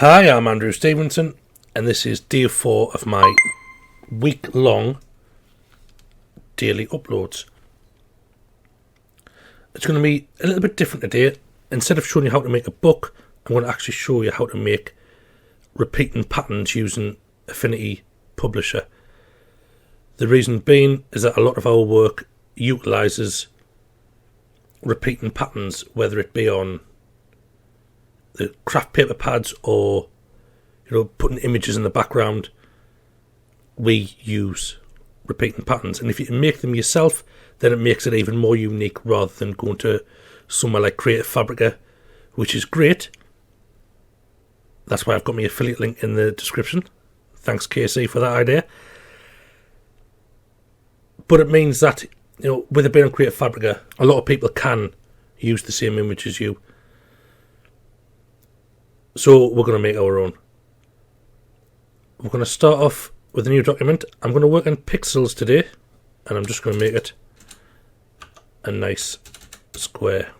Hi, I'm Andrew Stevenson, and this is day 4 of my week-long daily uploads. It's going to be a little bit different today. Instead of showing you how to make a book, I'm going to actually show you how to make repeating patterns using Affinity Publisher. The reason being is that a lot of our work utilises repeating patterns, whether it be on the craft paper pads or putting images in the background. We use repeating patterns, and if you can make them yourself, then it makes it even more unique rather than going to somewhere like Creative Fabrica, which is great. That's why I've got my affiliate link in the description. Thanks KC for that idea. But it means that with it being on Creative Fabrica, a lot of people can use the same image as you. So we're going to make our own. We're going to start off with a new document. I'm going to work in pixels today, and I'm just going to make it a nice square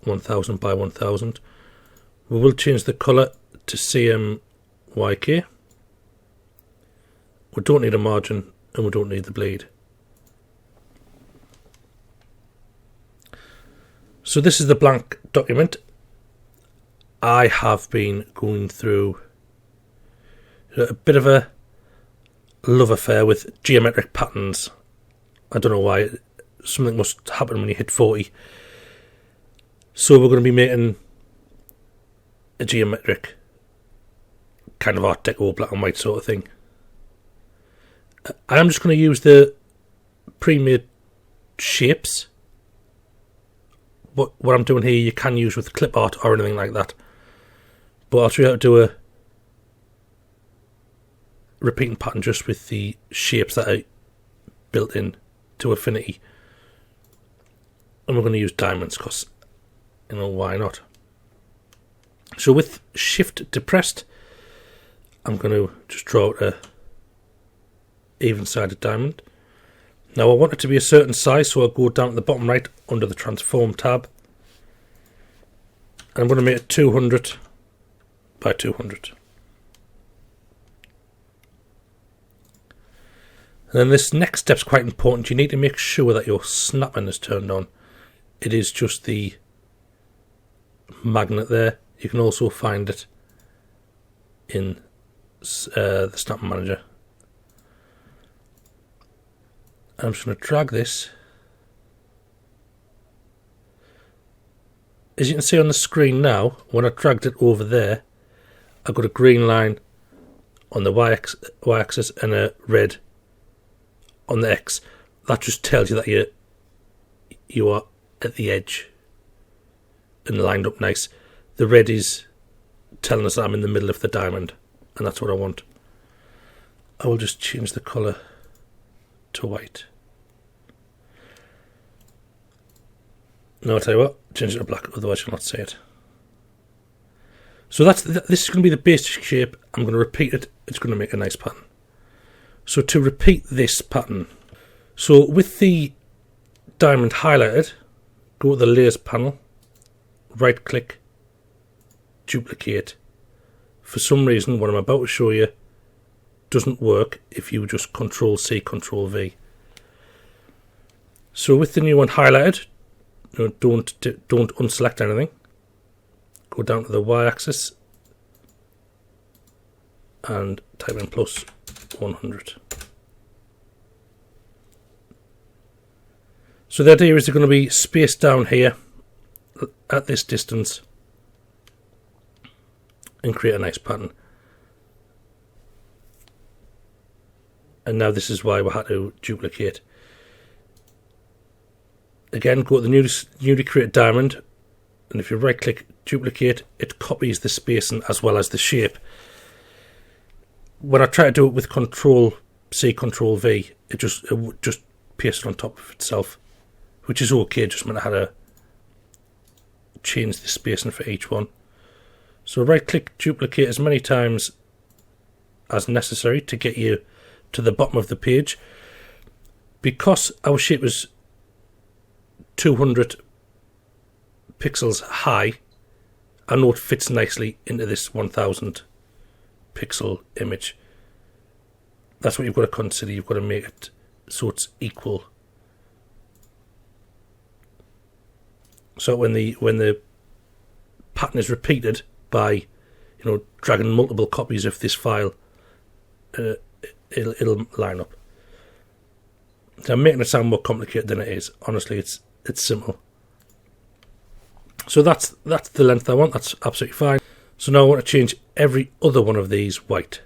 1000 by 1000. We will change the colour to CMYK. We don't need a margin, and we don't need the bleed. So this is the blank document. I have been going through a bit of a love affair with geometric patterns. I don't know why. Something must happen when you hit 40. So we're going to be making a geometric kind of Art Deco black and white sort of thing. I am just going to use the pre-made shapes. What I'm doing here you can use with clip art or anything like that. But I'll show you how to do a repeating pattern just with the shapes that are built in to Affinity. And we're going to use diamonds because, why not? So with Shift depressed, I'm going to just draw out a even-sided diamond. Now I want it to be a certain size, so I'll go down to the bottom right under the Transform tab. And I'm going to make it 200 by 200. And then this next step's quite important. You need to make sure that your snapping is turned on. It is just the magnet there. You can also find it in the snapping manager. I'm just going to drag this. As you can see on the screen now, when I dragged it over there, I've got a green line on the y-axis and a red on the x. That just tells you that you are at the edge and lined up nice. The red is telling us that I'm in the middle of the diamond, and that's what I want. I will just change the colour to white. No, I'll tell you what, change it to black, otherwise you'll not see it. So this is going to be the basic shape. I'm going to repeat it. It's going to make a nice pattern. So to repeat this pattern, so with the diamond highlighted, go to the layers panel, right click, duplicate. For some reason, what I'm about to show you doesn't work if you just Control C, Control V. So with the new one highlighted, don't unselect anything. Go down to the y-axis and type in plus 100. So the idea is they're going to be spaced down here at this distance and create a nice pattern. And now this is why we had to duplicate. Again, go to the newly created diamond, and if you right click duplicate, it copies the spacing as well as the shape. When I try to do it with Control C, Control V, it just pastes it on top of itself, which is okay, just meant I had to change the spacing for each one. So right click duplicate as many times as necessary to get you to the bottom of the page. Because our shape is 200 pixels high, I know it fits nicely into this 1000 pixel image. That's what you've got to consider. You've got to make it so it's equal. So when the pattern is repeated by, dragging multiple copies of this file, it'll line up. So I'm making it sound more complicated than it is. Honestly, it's simple. So that's the length I want. That's absolutely fine. So now I want to change every other one of these white.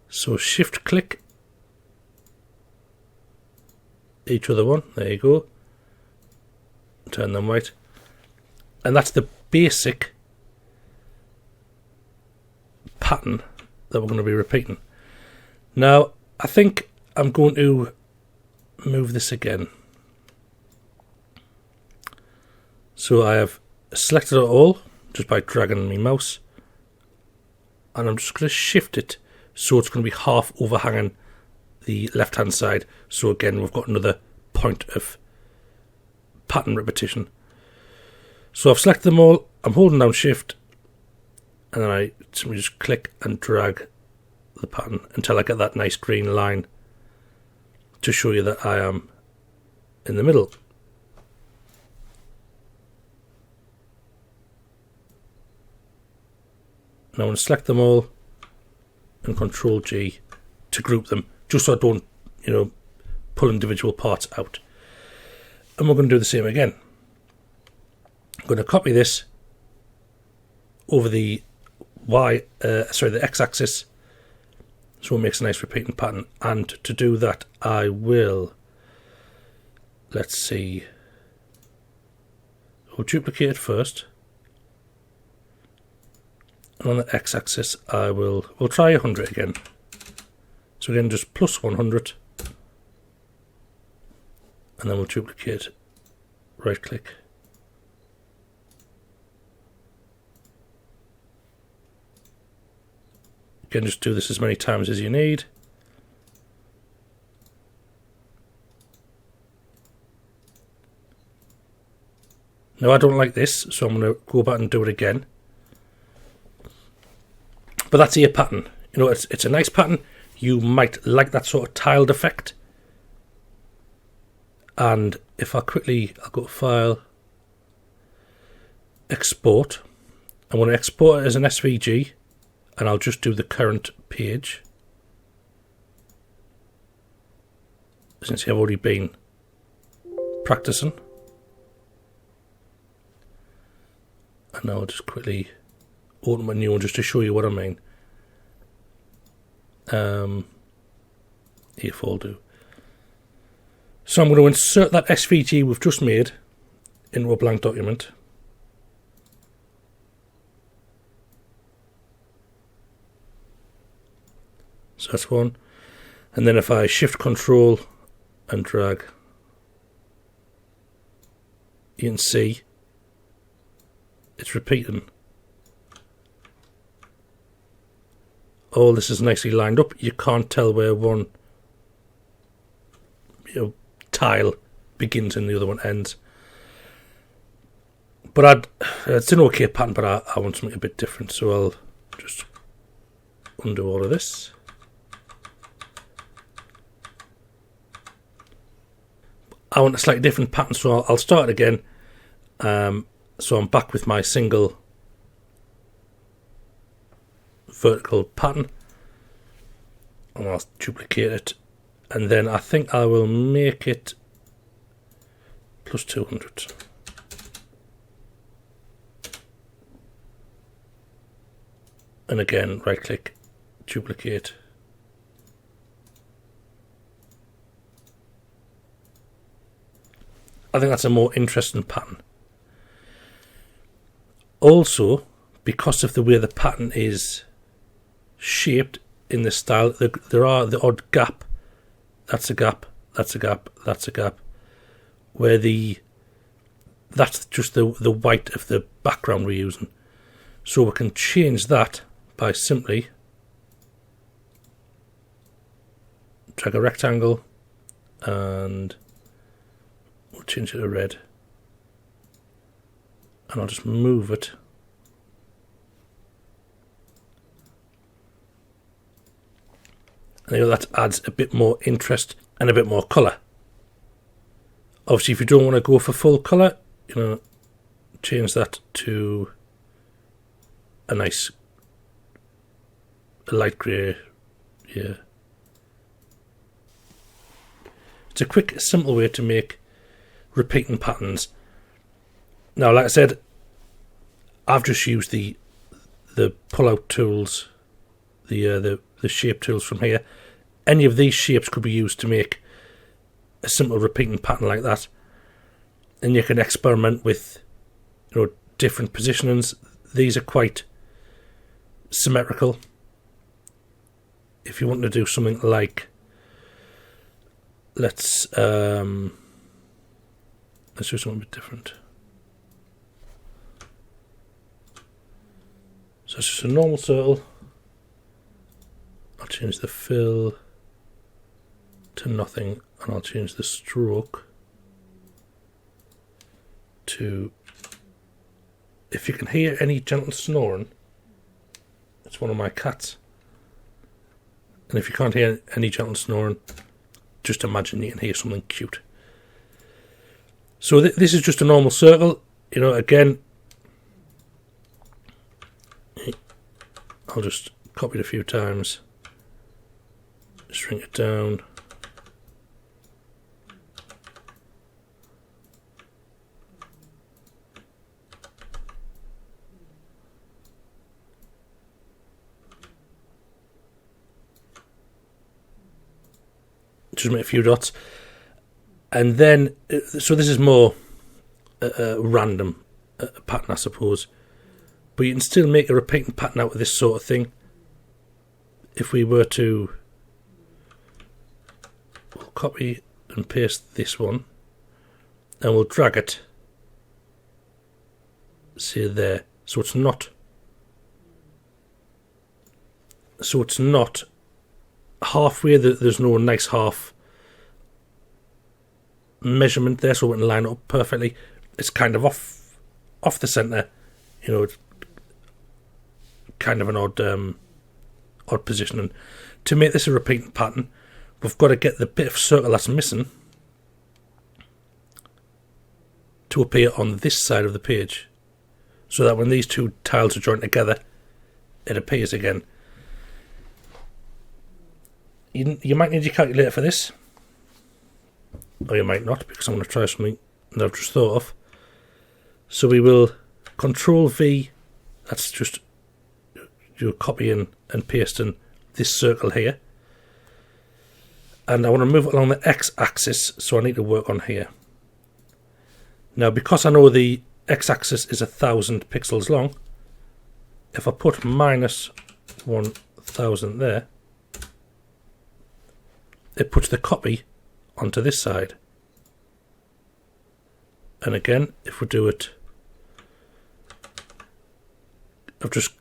So shift click each other one. There you go. Turn them white. And that's the basic pattern that we're going to be repeating. Now, I think I'm going to move this again. So I have selected it all just by dragging my mouse. And I'm just going to shift it so it's going to be half overhanging the left hand side. So again, we've got another point of pattern repetition. So I've selected them all. I'm holding down shift, and then I simply just click and drag the pattern until I get that nice green line to show you that I am in the middle. Now I'm going to select them all and Control G to group them, just so I don't, pull individual parts out. And we're going to do the same again. I'm going to copy this over the the x-axis, so it makes a nice repeating pattern. And to do that, I will, let's see, I'll duplicate it first, and on the x-axis we'll try 100 again. So again, just plus 100, and then we'll duplicate, right click, again, just do this as many times as you need. Now I don't like this, so I'm going to go back and do it again. But that's your pattern. It's a nice pattern. You might like that sort of tiled effect. And if I'll go to File, Export. I'm going to export it as an SVG, and I'll just do the current page. As you can see, I've already been practicing. And now I'll just quickly open a new one just to show you what I mean. If I'll do. So I'm going to insert that SVG we've just made into a blank document. So that's one. And then if I shift control and drag, you can see it's repeating. All this is nicely lined up. You can't tell where one tile begins and the other one ends. But it's an okay pattern, but I want something a bit different, so I'll just undo all of this. I want a slightly different pattern, so I'll start again. So I'm back with my single vertical pattern, and I'll duplicate it, and then I think I will make it plus 200. And again, right click, duplicate. I think that's a more interesting pattern. Also, because of the way the pattern is shaped in the style, there are the odd gap. That's a gap, that's a gap, that's a gap, where that's just the white of the background we're using. So we can change that by simply drag a rectangle and we'll change it to red, and I'll just move it. And that adds a bit more interest and a bit more colour. Obviously, if you don't want to go for full colour, change that to a nice light grey. Yeah. It's a quick, simple way to make repeating patterns. Now, like I said, I've just used the pull-out tools, the shape tools from here. Any of these shapes could be used to make a simple repeating pattern like that, and you can experiment with different positionings. These are quite symmetrical. If you want to do something like, let's do something a bit different. So it's just a normal circle. I'll change the fill to nothing, and I'll change the stroke to, if you can hear any gentle snoring, it's one of my cats. And if you can't hear any gentle snoring, just imagine you can hear something cute. So this is just a normal circle. Again, I'll just copy it a few times, shrink it down. Just make a few dots, and then so this is more random pattern, I suppose, but you can still make a repeating pattern out of this sort of thing. If we were to copy and paste this one, and we'll drag it, say there, so it's not halfway, there's no nice half measurement there, so it can line up perfectly. It's kind of off the centre, kind of an odd positioning. To make this a repeating pattern, we've got to get the bit of circle that's missing to appear on this side of the page, so that when these two tiles are joined together, it appears again. You might need your calculator for this, or you might not, because I'm going to try something that I've just thought of. So we will Control V, that's just you're copying and pasting this circle here, and I want to move it along the x-axis, so I need to work on here. Now, because I know the x-axis is 1,000 pixels long, if I put minus 1,000 there, it puts the copy onto this side. And again, if we do it, I've just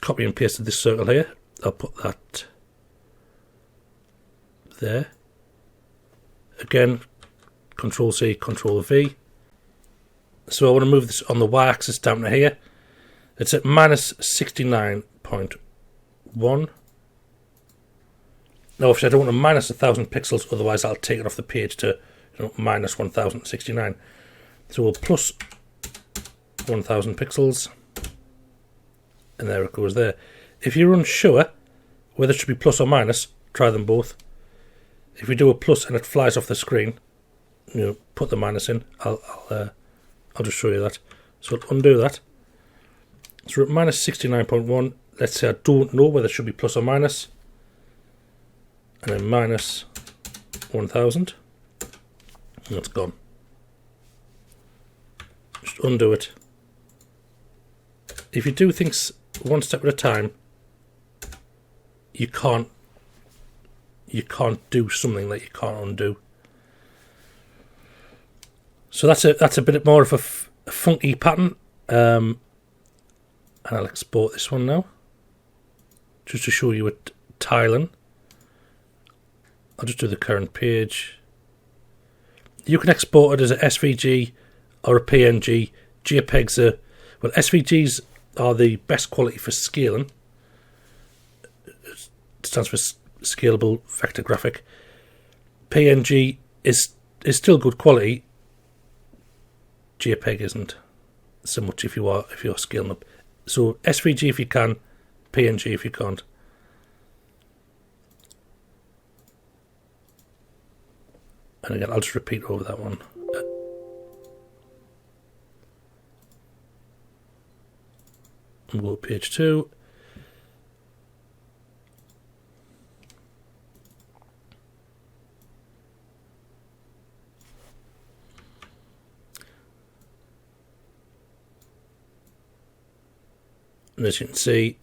copy and pasted this circle here. I'll put that there. Again, Control C, Control V. So I want to move this on the y-axis down to here. It's at minus 69.1. Now, obviously, I don't want to minus 1,000 pixels, otherwise I'll take it off the page to minus 1,069. So we'll plus 1,000 pixels, and there it goes there. If you're unsure whether it should be plus or minus, try them both. If you do a plus and it flies off the screen, put the minus in. I'll just show you that. So I'll undo that. So we're at minus 69.1. Let's say I don't know whether it should be plus or minus. And then minus 1,000. And it's gone. Just undo it. If you do things one step at a time, you can't do something that you can't undo. So that's a bit more of a funky pattern. And I'll export this one now, just to show you it tiling. I'll just do the current page, You can export it as a SVG or a PNG. JPEGs are, well, SVGs are the best quality for scaling. It stands for scalable vector graphic. PNG is still good quality. JPEG isn't so much if you're scaling up. So SVG if you can, PNG if you can't. And again, I'll just repeat over that one. And go to page 2. And as you can see,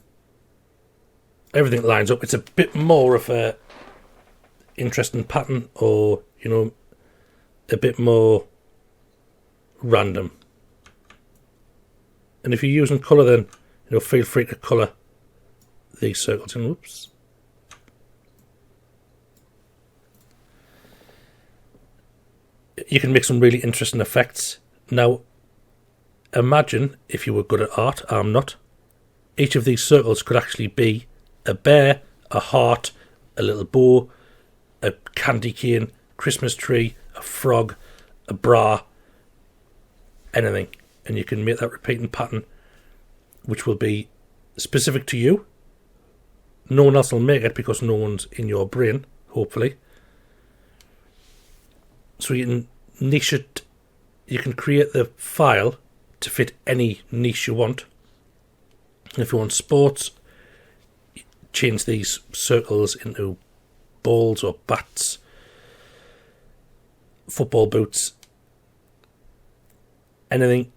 everything lines up. It's a bit more of a interesting pattern, or a bit more random. And if you're using colour, then feel free to colour these circles in. Whoops. You can make some really interesting effects. Now, imagine if you were good at art. I'm not. Each of these circles could actually be a bear, a heart, a little bow, a candy cane, Christmas tree, a frog, a bra, anything. And you can make that repeating pattern, which will be specific to you. No one else will make it because no one's in your brain, hopefully. So you can niche it. You can create the file to fit any niche you want. If you want sports, change these circles into balls or bats, football boots, anything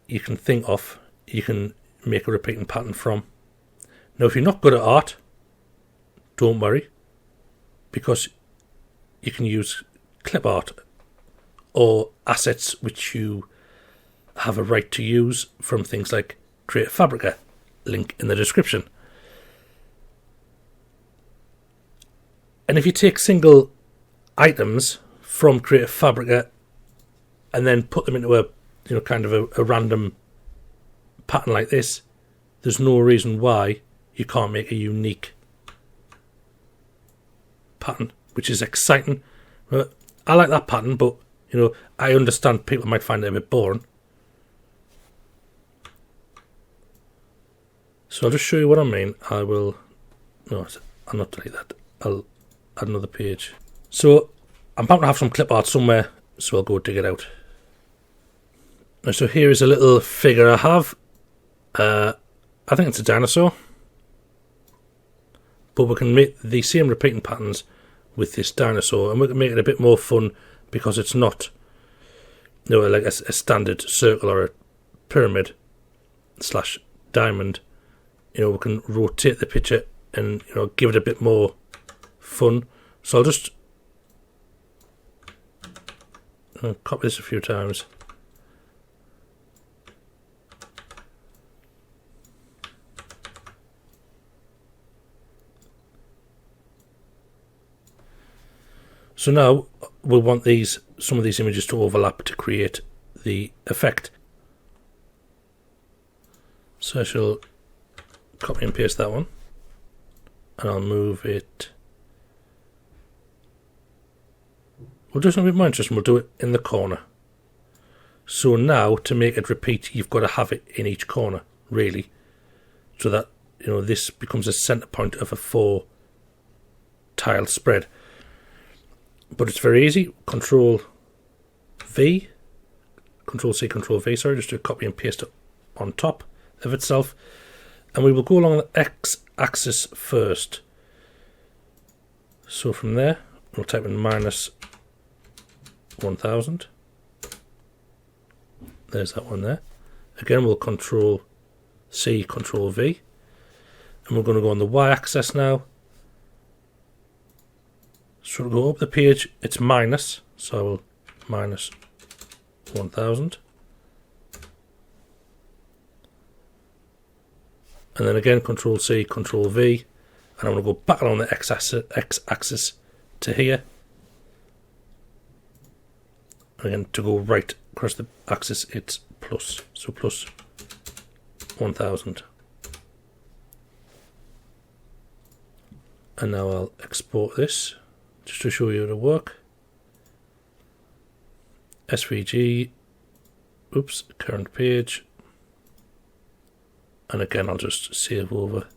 you can think of, you can make a repeating pattern from. Now, if you're not good at art, don't worry, because you can use clip art or assets which you have a right to use from things like Creative Fabrica. Link in the description. And if you take single items from Creative Fabrica and then put them into a kind of a random pattern like this, there's no reason why you can't make a unique pattern, which is exciting. I like that pattern, but I understand people might find it a bit boring. So I'll just show you what I mean. I'll not delete that. I'll add another page. So I'm bound to have some clip art somewhere, so I'll go dig it out. Now, so here is a little figure I have. I think it's a dinosaur. But we can make the same repeating patterns with this dinosaur, and we can make it a bit more fun because it's not like a standard circle or a pyramid / diamond. We can rotate the picture and give it a bit more fun. So I'll just copy this a few times. So now we'll want some of these images to overlap to create the effect. So I shall copy and paste that one, and I'll move it. We'll do something a bit more interesting. We'll do it in the corner. So now, to make it repeat, you've got to have it in each corner, really, so that this becomes a center point of a 4 tile spread. But it's very easy. Control C, Control V. Sorry, just to copy and paste it on top of itself. And we will go along the x-axis first. So from there, we'll type in -1000. There's that one there. Again, we'll Control C, Control V. And we're going to go on the y-axis now. So we'll go up the page, it's minus. So I will -1000. And then again, Control C, Control V, and I'm going to go back along the x-axis to here, Again, to go right across the axis, it's plus. So plus 1000. And now I'll export this just to show you the work. SVG, oops, current page. And again, I'll just save over.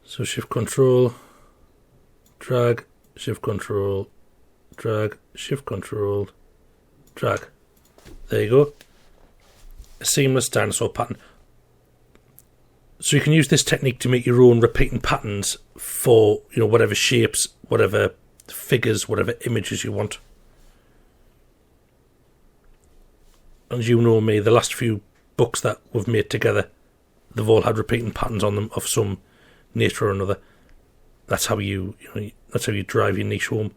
So shift control, drag, shift control, drag, shift control, drag. There you go. A seamless dinosaur pattern. So you can use this technique to make your own repeating patterns for, you know, whatever shapes, whatever figures, whatever images you want. As you know me, the last few books that we've made together, they've all had repeating patterns on them of some nature or another. That's how that's how you drive your niche home.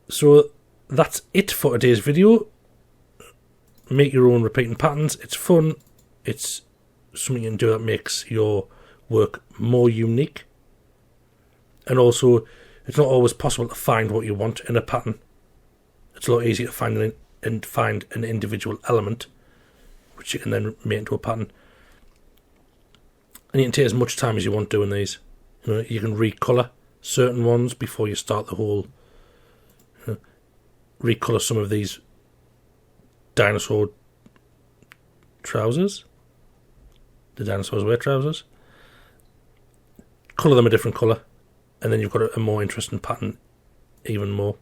So that's it for today's video. Make your own repeating patterns. It's fun. It's something you can do that makes your work more unique. And also, it's not always possible to find what you want in a pattern. It's a lot easier to find an individual element, which you can then make into a pattern. And you can take as much time as you want doing these. You know, you can recolour certain ones before you start the whole. Recolour some of these dinosaur trousers. The dinosaurs wear trousers. Colour them a different colour, and then you've got a more interesting pattern, even more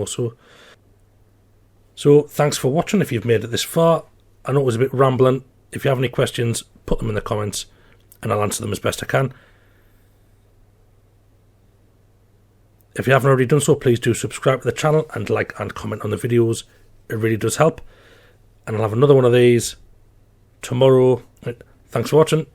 so. So thanks for watching. If you've made it this far, I know it was a bit rambling. If you have any questions, put them in the comments and I'll answer them as best I can. If you haven't already done so, please do subscribe to the channel and like and comment on the videos. It really does help. And I'll have another one of these tomorrow. Thanks for watching.